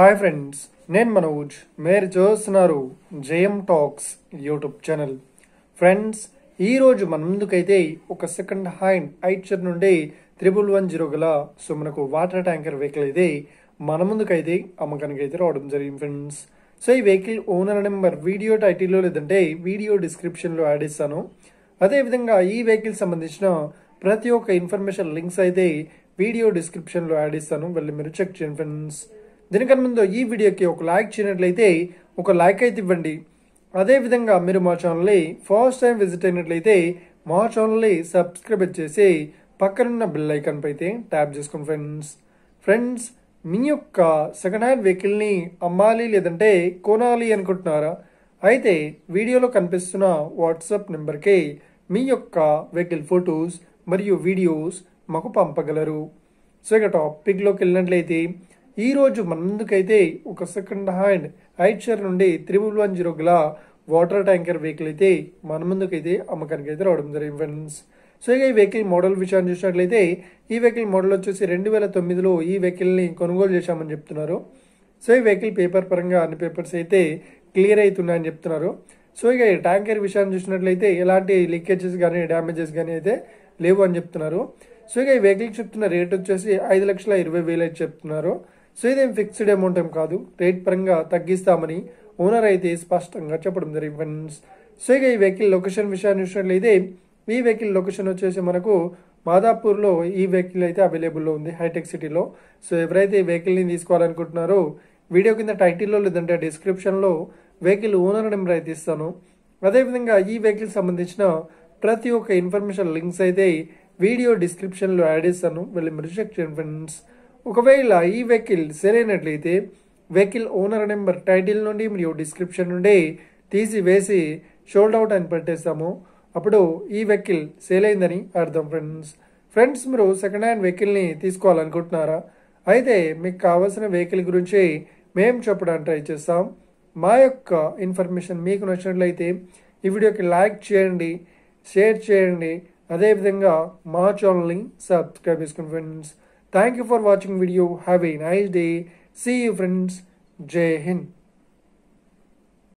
Hi friends, నేను మనోజ్. మీరు చూస్తున్నారు JM talks YouTube channel. Friends, ఈరోజు మన ముందుకైతే ఒక సెకండ్ హ్యాండ్ ఐచర్ నుండి 1110 గల మనకు వాటర్ ట్యాంకర్ వెహికల్ అయితే మన ముందుకైతే అమ్మకానికి అయితే రావడం జరిగింది ఫ్రెండ్స్. సో ఈ వెహికల్ ఓనర్ నెంబర్ వీడియో టైటిల్లో లేదంటే వీడియో డిస్క్రిప్షన్లో యాడ్ ఇస్తాను. అదేవిధంగా ఈ వెహికల్ సంబంధించిన ప్రతి ఒక్క ఇన్ఫర్మేషన్ లింక్స్ అయితే వీడియో డిస్క్రిప్షన్లో యాడ్ ఇస్తాను, వెళ్ళి మీరు చెక్ చేయండి ఫ్రెండ్స్. దీనికన్నా ముందు ఈ వీడియోకి ఒక లైక్ చేయనట్లయితే ఒక లైక్ అయితే ఇవ్వండి. అదేవిధంగా మీరు మా ఛానల్ని ఫస్ట్ టైం విజిట్ అయినట్లయితే మా ఛానల్ని సబ్స్క్రైబ్ చేసి పక్కనున్న బెల్ ఐకాన్ పై అయితే ట్యాప్ చేసుకోండి ఫ్రెండ్స్. మీ యొక్క సెకండ్ హ్యాండ్ వెహికల్ని అమ్మాలి లేదంటే కొనాలి అనుకుంటున్నారా? అయితే వీడియోలో కనిపిస్తున్న వాట్సాప్ నెంబర్కి మీ యొక్క వెహికల్ ఫొటోస్ మరియు వీడియోస్ మాకు పంపగలరు. సో ఇక టాపిక్లోకి వెళ్ళినట్లయితే ఈరోజు మన ముందుకైతే ఒక సెకండ్ హ్యాండ్ ఐచర్ నుండి 1110 గల వాటర్ ట్యాంకర్ వెహికల్ అయితే మన ముందుకైతే అమ్మకానికి అయితే రావడం జరిగింది ఫ్రెండ్స్. సో ఇక ఈ వెహికల్ మోడల్ విషయాన్ని చూసినట్లయితే ఈ వెహికల్ మోడల్ వచ్చేసి 2009లో ఈ వెహికల్ని కొనుగోలు చేశామని చెప్తున్నారు. సో ఈ వెహికల్ పేపర్ పరంగా అన్ని పేపర్స్ అయితే క్లియర్ అవుతున్నాయని చెప్తున్నారు. సో ఇక ఈ ట్యాంకర్ విషయాన్ని చూసినట్లయితే ఎలాంటి లీకేజెస్ కానీ డ్యామేజెస్ కానీ అయితే లేవు అని చెప్తున్నారు. సో ఇక ఈ వెహికల్కి చెప్తున్న రేట్ వచ్చేసి 5,20,000 అయితే చెప్తున్నారు. సో ఇదేం ఫిక్స్డ్ అమౌంట్ ఏం కాదు, రేట్ పరంగా తగ్గిస్తామని ఓనర్ అయితే స్పష్టంగా చెప్పడం జరిగింది ఫ్రెండ్స్. సో ఇక ఈ వెహికల్ లొకేషన్ విషయాన్ని చూసినట్లయితే ఈ వెహికల్ లొకేషన్ వచ్చేసి మనకు మాదాపూర్లో ఈ వెహికల్ అయితే అవైలబుల్లో ఉంది, హైటెక్ సిటీలో. సో ఎవరైతే ఈ వెహికల్ని తీసుకోవాలనుకుంటున్నారో వీడియో కింద టైటిల్లో లేదంటే డిస్క్రిప్షన్లో వెహికల్ ఓనర్ నెంబర్ అయితే ఇస్తాను. అదేవిధంగా ఈ వెహికల్ సంబంధించిన ప్రతి ఒక్క ఇన్ఫర్మేషన్ లింక్స్ అయితే వీడియో డిస్క్రిప్షన్లో యాడ్ చేస్తాను, వెళ్ళి మీరు చెక్ చేయండి ఫ్రెండ్స్. ఒకవేళ ఈ వెహికల్ సరైనట్లయితే వెహికల్ ఓనర్ నెంబర్ టైటిల్ నుండి మరియు డిస్క్రిప్షన్ నుండి తీసివేసి షోల్డ్ అవుట్ అని పెట్టేస్తాము, అప్పుడు ఈ వెహికల్ సేల్ అయిందని అర్థం ఫ్రెండ్స్. మీరు సెకండ్ హ్యాండ్ వెహికల్ని తీసుకోవాలనుకుంటున్నారా? అయితే మీకు కావాల్సిన వెహికల్ గురించి మేము చెప్పడానికి ట్రై చేస్తాం. మా యొక్క ఇన్ఫర్మేషన్ మీకు నచ్చినట్లయితే ఈ వీడియోకి లైక్ చేయండి, షేర్ చేయండి, అదేవిధంగా మా ఛానల్ని సబ్స్క్రైబ్ చేసుకోండి friends. Thank you for watching video. Have a nice day. See you friends. Jai Hind.